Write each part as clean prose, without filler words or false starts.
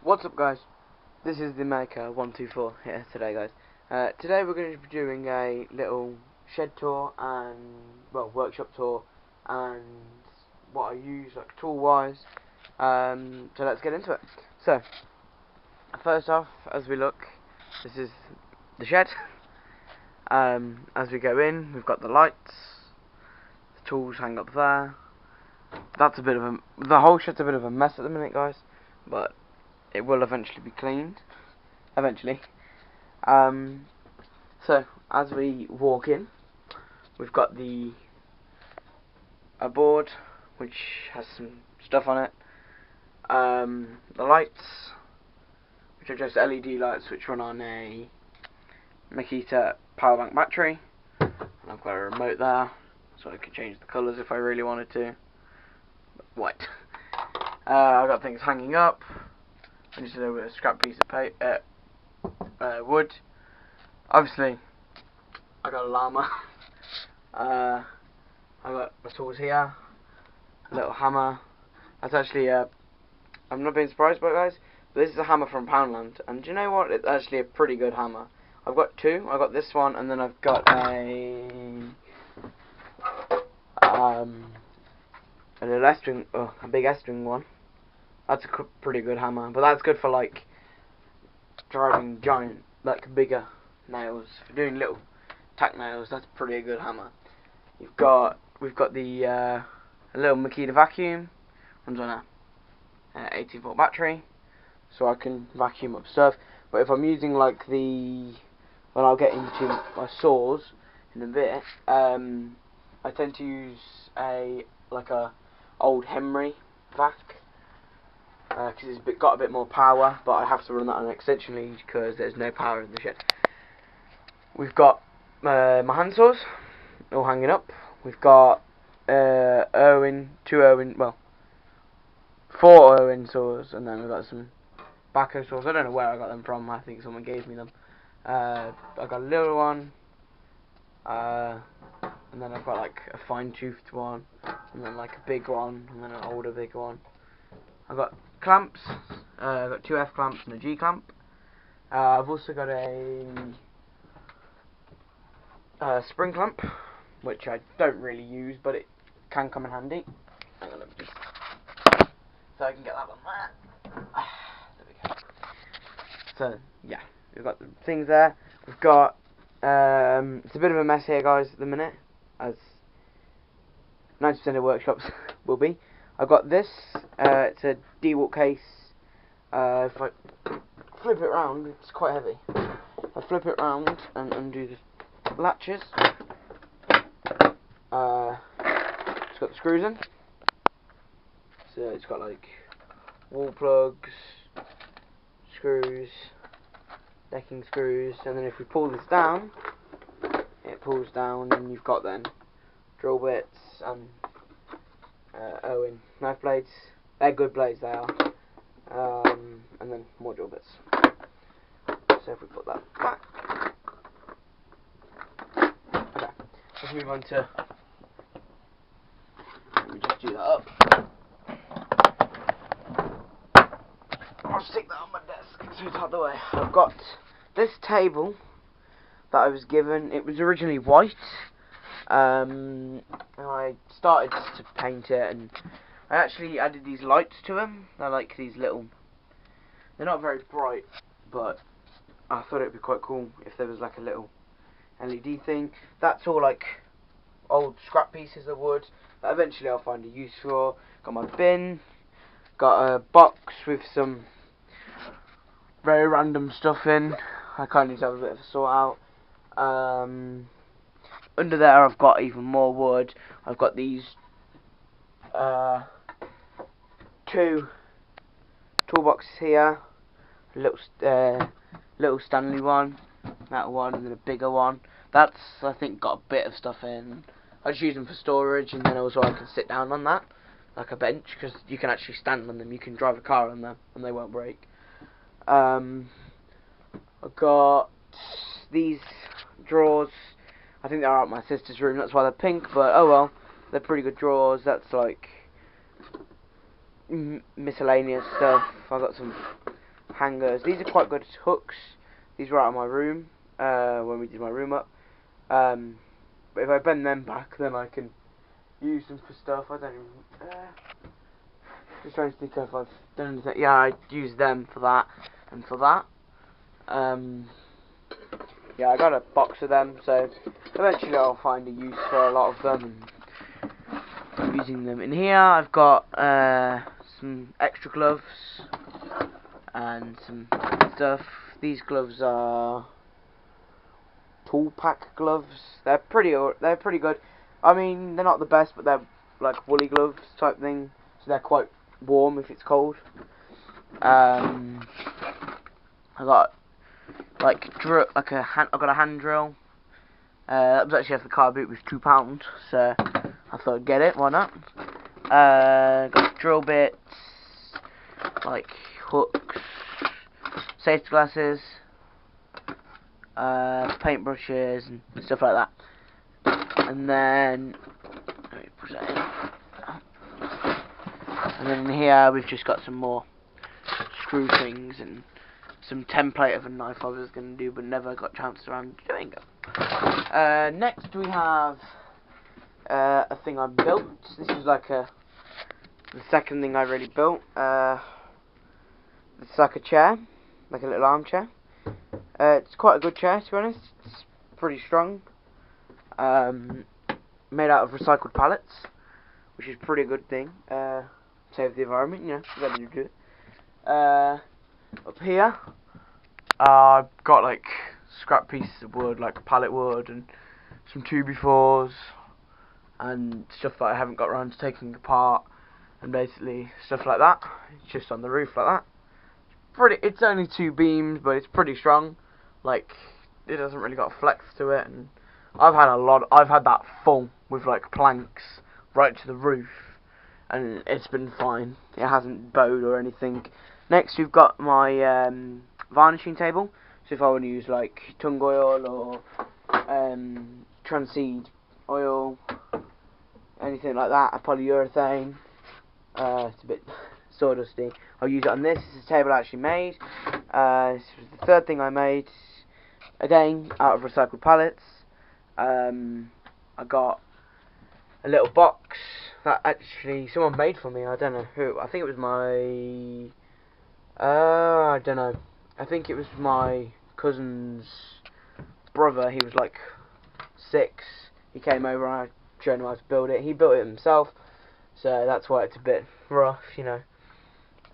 What's up, guys? This is the Maker 124 here today, guys. Today we're going to be doing a little shed tour and workshop tour and what I use like tool wise. So let's get into it. So first off, as we look, this is the shed. As we go in, we've got the lights, the tools hang up there. The whole shed's a bit of a mess at the minute, guys, but it will eventually be cleaned. Eventually. So as we walk in, we've got a board which has some stuff on it. The lights, which are just LED lights which run on a Makita power bank battery, and I've got a remote there, so I can change the colours if I really wanted to. White. I've got things hanging up. And just a little bit of scrap piece of wood. Obviously, I got a llama. I got my tools here. A little hammer. That's actually I'm not being surprised by it, guys, but this is a hammer from Poundland, and do you know what? It's actually a pretty good hammer. I've got two. I've got this one, and then I've got a big S-string one. That's a pretty good hammer, but that's good for like driving giant, like bigger nails. For doing little tack nails, that's pretty good hammer. We've got the a little Makita vacuum, runs on a 18-volt battery, so I can vacuum up stuff. But if I'm using like when I'll get into my saws in a bit, I tend to use a old Henry vac. Because it's got a bit more power, but I have to run that on an extension lead because there's no power in the shed. We've got my hand saws all hanging up. We've got four Irwin saws, and then we've got some Bahco saws. I don't know where I got them from. I think someone gave me them. I got a little one, and then I've got like a fine-toothed one, and then like a big one, and then an older big one. I've got clamps. I've got two F clamps and a G clamp. I've also got a spring clamp, which I don't really use, but it can come in handy. Hang on, so I can get that on there. There we go. So yeah, we've got the things there. We've got it's a bit of a mess here, guys, at the minute, as 90% of workshops will be. I've got this, it's a DeWalt case. If I flip it round, it's quite heavy. I flip it round and undo the latches. It's got the screws in. So it's got like wall plugs, screws, decking screws, and then if we pull this down, it pulls down, and you've got then drill bits and Owen knife blades. They're good blades, they are. And then more drill bits. So if we put that back, okay, let's move on to. Let me just do that up. I'll stick that on my desk so it's out of the way. I've got this table that I was given. It was originally white. And I started to paint it, and I actually added these lights to them. They're like these little, they're not very bright, but I thought it would be quite cool if there was like a little LED thing. That's all like old scrap pieces of wood that eventually I'll find a use for. Got my bin, got a box with some very random stuff in. I kind of need to have a bit of a sort out. Under there I've got even more wood. I've got these two toolboxes here. A little Stanley one, that one, and then a bigger one. That's, I think, got a bit of stuff in. I just use them for storage, and then also I can sit down on that, like a bench, because you can actually stand on them. You can drive a car on them, and they won't break. I've got these drawers. I think they're out of my sister's room, that's why they're pink, but oh well, they're pretty good drawers. That's like miscellaneous stuff. I've got some hangers. These are quite good hooks. These were out of my room when we did my room up. But if I bend them back, then I can use them for stuff. I don't even... just trying to think if I've done anything. Yeah, I use them for that and for that. Yeah, I got a box of them, so eventually I'll find a use for a lot of them and using them. In here I've got some extra gloves and some stuff. These gloves are tool pack gloves. They're pretty good. I mean, they're not the best, but they're like woolly gloves type thing, so they're quite warm if it's cold. I got like I got a hand drill. That was actually off the car boot, was £2, so I thought I'd get it. Why not? Got drill bits, like hooks, safety glasses, paintbrushes and stuff like that. And then let me push that in. And then in here we've just got some more screw things and some template of a knife I was going to do but never got chanced around doing it. Next we have a thing I built. This is like the second thing I really built. It's like a chair, like a little armchair. It's quite a good chair, to be honest. It's pretty strong. Made out of recycled pallets, which is a pretty good thing. Save the environment, you know, you gotta do it. Up here, I've got like scrap pieces of wood, like pallet wood, and some 2x4s, and stuff that I haven't got around to taking apart, and basically stuff like that. It's just on the roof like that. It's only 2 beams, but it's pretty strong. Like, it doesn't really got a flex to it, and I've had that full with like planks right to the roof, and it's been fine. It hasn't bowed or anything. Next we've got my varnishing table, so if I want to use like tung oil or Transeed oil, anything like that, a polyurethane, it's a bit sawdusty, I'll use it on this. This is a table I actually made. This was the third thing I made, again out of recycled pallets. I got a little box that actually someone made for me. I don't know who. I think it was my I don't know. I think it was my cousin's brother. He was like 6. He came over and I showed him how to build it. He built it himself, so that's why it's a bit rough, you know.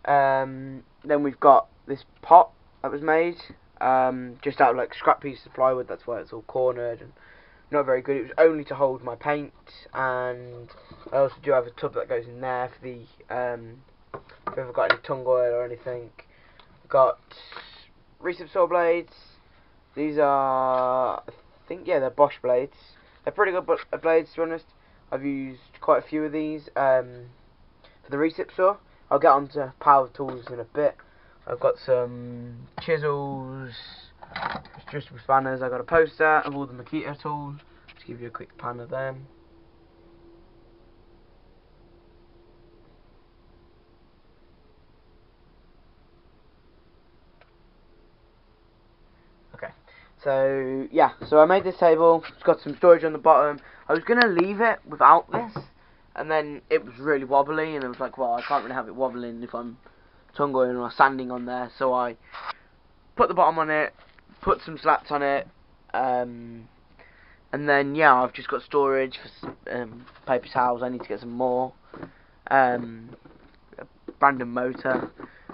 Then we've got this pot that was made just out of like scrap pieces of plywood. That's why it's all cornered and not very good. It was only to hold my paint, and I also do have a tub that goes in there for the if I've got any tung oil or anything. I've got recip saw blades. These are, I think, yeah, they're Bosch blades. They're pretty good blades, to be honest. I've used quite a few of these for the recip saw. I'll get onto power tools in a bit. I've got some chisels, adjustable spanners. I've got a poster of all the Makita tools. Just give you a quick pan of them. Okay, so yeah, so I made this table. It's got some storage on the bottom. I was gonna leave it without this, and then it was really wobbly, and I was like, well, I can't really have it wobbling if I'm tung oiling or sanding on there. So I put the bottom on it, put some slats on it, and then yeah, I've just got storage for paper towels. I need to get some more. A random motor,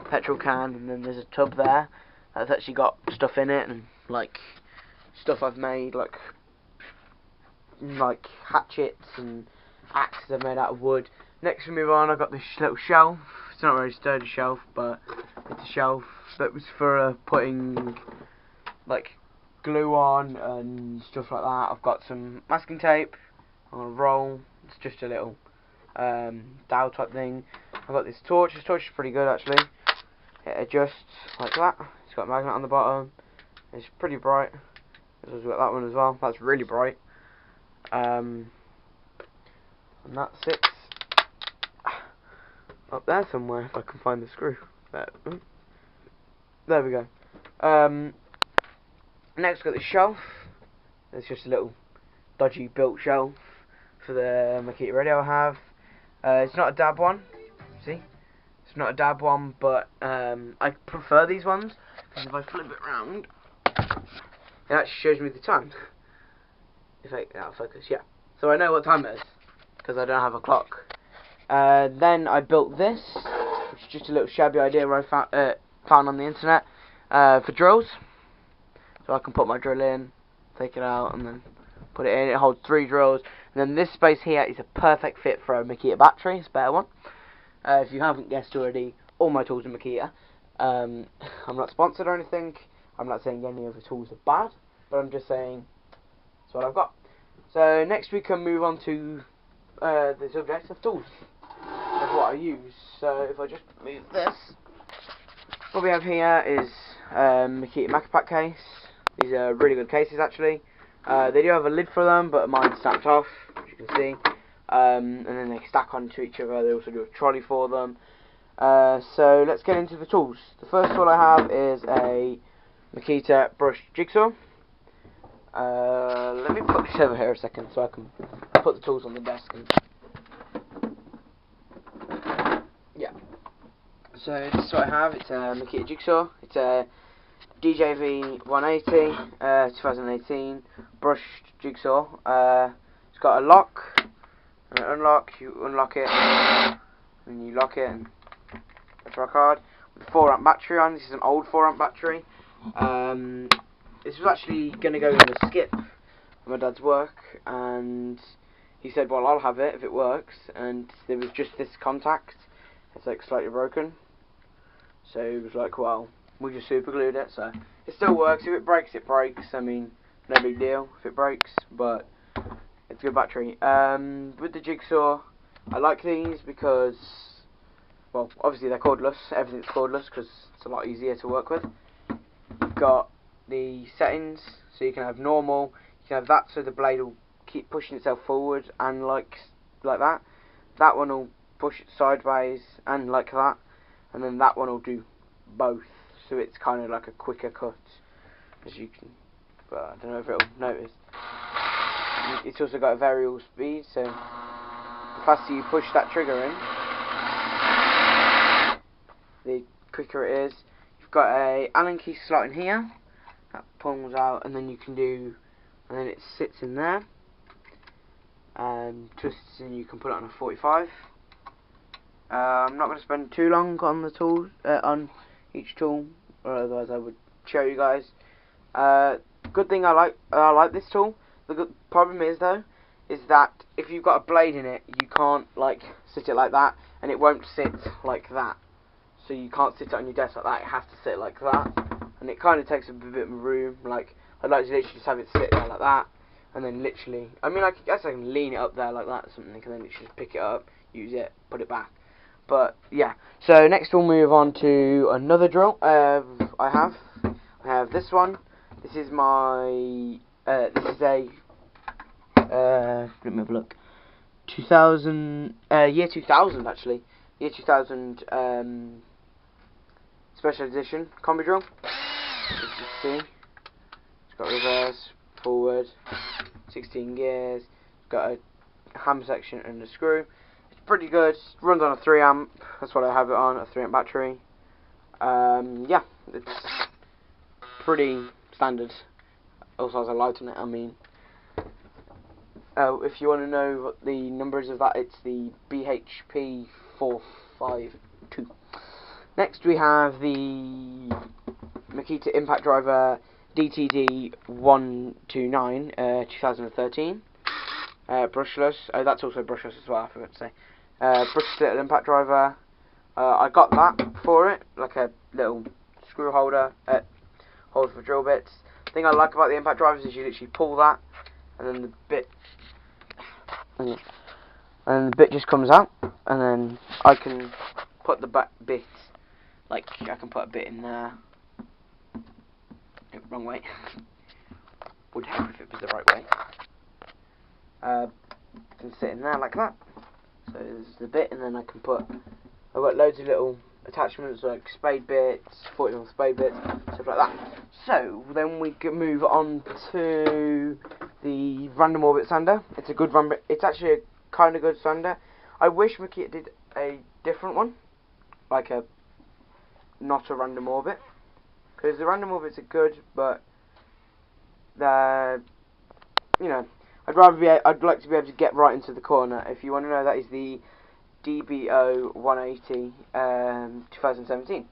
petrol can, and then there's a tub there that's actually got stuff in it, and like stuff I've made, like hatchets and axes I've made out of wood. Next we move on, I've got this little shelf. It's not a very sturdy shelf, but it's a shelf that was for putting like glue on and stuff like that. I've got some masking tape on a roll. It's just a little dowel type thing. I've got this torch. This torch is pretty good actually. It adjusts like that. It's got a magnet on the bottom. It's pretty bright. We've got that one as well. That's really bright. And that sits up there somewhere if I can find the screw. There there we go. Next we've got the shelf. It's just a little dodgy built shelf for the Makita radio I have. It's not a DAB one, see? It's not a DAB one, but I prefer these ones, because if I flip it round, it actually shows me the time. If I, that'll focus, yeah. So I know what time it is, because I don't have a clock. Then I built this, which is just a little shabby idea I found on the internet, for drills. So I can put my drill in, take it out, and then put it in. It holds 3 drills. And then this space here is a perfect fit for a Makita battery. It's a better one. If you haven't guessed already, all my tools are Makita. I'm not sponsored or anything. I'm not saying any of the tools are bad, but I'm just saying that's what I've got. So next we can move on to the subject of tools. That's what I use. So if I just move this, what we have here is Makita Macapac case. These are really good cases actually. They do have a lid for them, but mine's snapped off, as you can see. And then they stack onto each other. They also do a trolley for them. So let's get into the tools. The first tool I have is a Makita brush jigsaw. Let me put this over here a second so I can put the tools on the desk. Yeah. So this is what I have. It's a Makita jigsaw. It's a DJV 180 2018 brushed jigsaw. It's got a lock and an unlock. You unlock it and you lock it, and it's rock hard. With a 4 amp battery on. This is an old 4 amp battery. This was actually going to go in the skip at my dad's work, and he said, well, I'll have it if it works. And there was just this contact. It's like slightly broken. So he was like, well, we just super glued it, so it still works. If it breaks, it breaks. I mean, no big deal if it breaks, but it's a good battery. With the jigsaw, I like these because, well, obviously they're cordless. Everything's cordless because it's a lot easier to work with. You've got the settings, so you can have normal. You can have that so the blade will keep pushing itself forward, and like that. That one will push it sideways and like that, and then that one will do both. So it's kind of like a quicker cut, as you can, well, I don't know if it'll notice. It's also got a variable speed, so the faster you push that trigger in, the quicker it is. You've got a Allen key slot in here, that pulls out, and then you can do, and then it sits in there, and twists, and you can put it on a 45. I'm not going to spend too long on the tools, on each tool, or otherwise I would show you guys. Good thing I like this tool. The good problem is though, is that if you've got a blade in it, you can't like sit it like that, and it won't sit like that. So you can't sit it on your desk like that. It has to sit like that, and it kind of takes a bit of room. Like I'd like to literally just have it sit there like that, and then literally, I mean, I guess I can lean it up there like that or something, and then literally just pick it up, use it, put it back. But yeah, so next we'll move on to another drill. I have this one. This is my this is a let me have a look. 2000 year 2000 actually, year 2000 special edition combi drill. As you can see, it's got reverse, forward, 16 gears. It's got a ham section and a screw. Pretty good. Runs on a 3 amp. That's what I have it on, a 3 amp battery. Yeah, it's pretty standard. Also has a light on it. I mean, if you want to know what the numbers of that, it's the BHP 452. Next we have the Makita Impact Driver DTD 129 2013. Brushless. Oh, that's also brushless as well, I forgot to say. Brushless little impact driver. I got that for it, like a little screw holder, holder for drill bits. The thing I like about the impact drivers is you literally pull that, and then the bit, and the bit just comes out, and then I can put the back bit, like I can put a bit in there. Oh, wrong way. Would help if it was the right way. Can sit in there like that. So there's the bit, and then I can put, I've got loads of little attachments like spade bits, 40mm spade bits, stuff like that. So then we can move on to the random orbit sander. It's a good random. It's actually a kind of good sander. I wish Makita did a different one, like a not a random orbit, because the random orbits are good, but they're, you know, I'd like to be able to get right into the corner. If you want to know, that is the DBO 180 2017.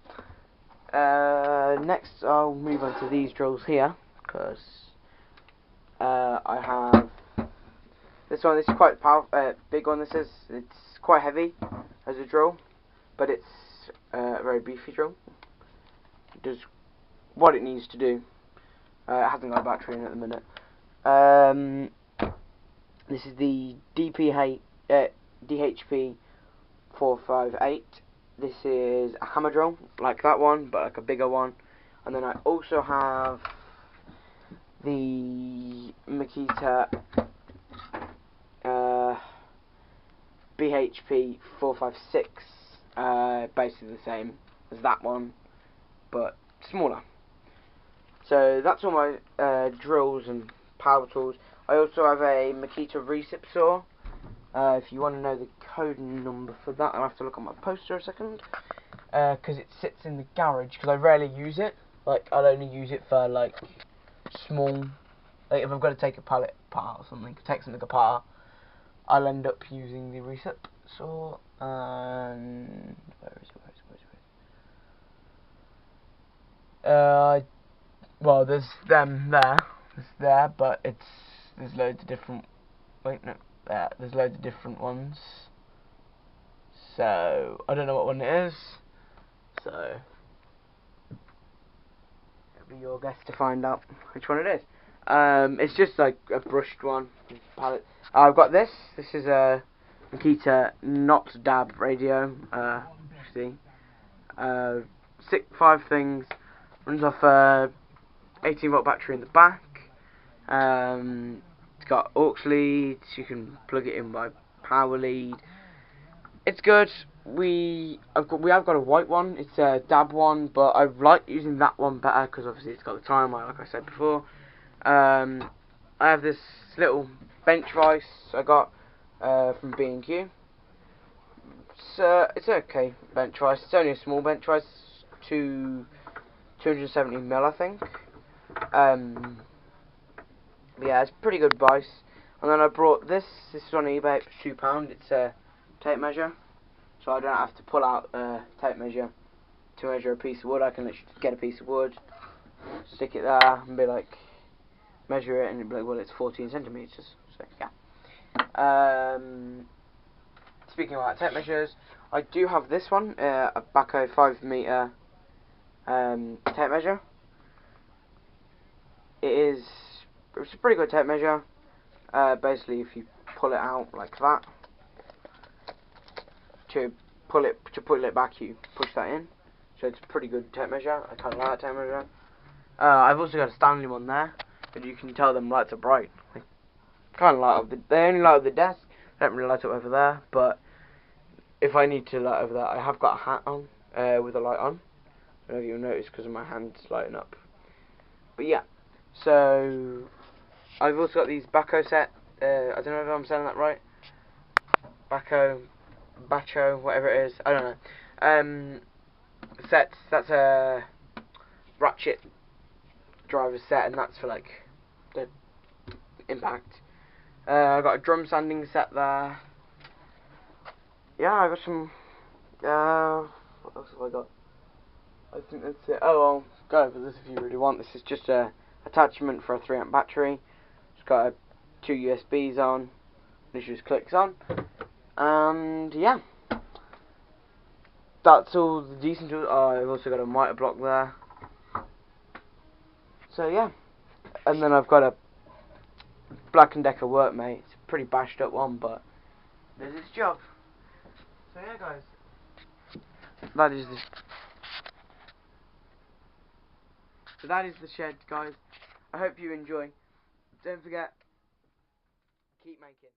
Next, I'll move on to these drills here, because I have this one. This is quite a big one. It's quite heavy as a drill, but it's a very beefy drill. It does what it needs to do. It hasn't got a battery in at the minute. This is the DHP 458. This is a hammer drill, like that one, but like a bigger one. And then I also have the Makita BHP 456, basically the same as that one, but smaller. So that's all my drills and power tools. I also have a Makita recip saw. If you want to know the code number for that, I'll have to look on my poster a second, because it sits in the garage, because I rarely use it. Like, I'll only use it for like small, like if I've got to take a pallet apart or something, take something apart, I'll end up using the recip saw. And where is it? Well, there's them there. It's there, but there's loads of different. Wait, no. There's loads of different ones. So I don't know what one it is. So it'll be your guess to find out which one it is. It's just like a brushed one. Palette. I've got this. This is a Makita not DAB radio. See, 5 things. Runs off a 18-volt battery in the back. It's got aux leads. You can plug it in by power lead. It's good. We have got a white one. It's a DAB one, but I like using that one better because obviously it's got the timer, like I said before. I have this little bench vise I got from B&Q. So it's okay bench vise. It's only a small bench vise, 270mm, I think. Yeah, it's a pretty good vise. And then I brought this. This is on eBay for £2. It's a tape measure, so I don't have to pull out a tape measure to measure a piece of wood. I can literally just get a piece of wood, stick it there, and be like, measure it, and it'd be like, well, it's 14 centimeters. So yeah. Speaking about tape measures, I do have this one, a Bahco 5 meter tape measure. It's a pretty good tape measure. Basically, if you pull it out like that, to pull it back, you push that in. So it's a pretty good tape measure. I kind of like that tape measure. I've also got a Stanley one there, but you can tell them lights are bright. They kind of light up. They only light up the desk. They don't really light up over there. But if I need to light over there, I have got a hat on with a light on. I don't know if you'll notice because of my hands lighting up. But yeah, so I've also got these Bahco set. I don't know if I'm saying that right. Bahco, whatever it is. I don't know. Sets. That's a ratchet driver set, and that's for like the impact. I've got a drum sanding set there. Yeah, I got some. What else have I got? I think that's it. Oh, I'll go over this if you really want. This is just a attachment for a 3 amp battery. It's got 2 USBs on. This just clicks on, and yeah, that's all the decent tools. Oh, I've also got a miter block there. So yeah, and then I've got a Black & Decker Workmate. It's a pretty bashed up one, but there's its job. So yeah, guys, that is the shed, guys. I hope you enjoy. Don't forget, keep making.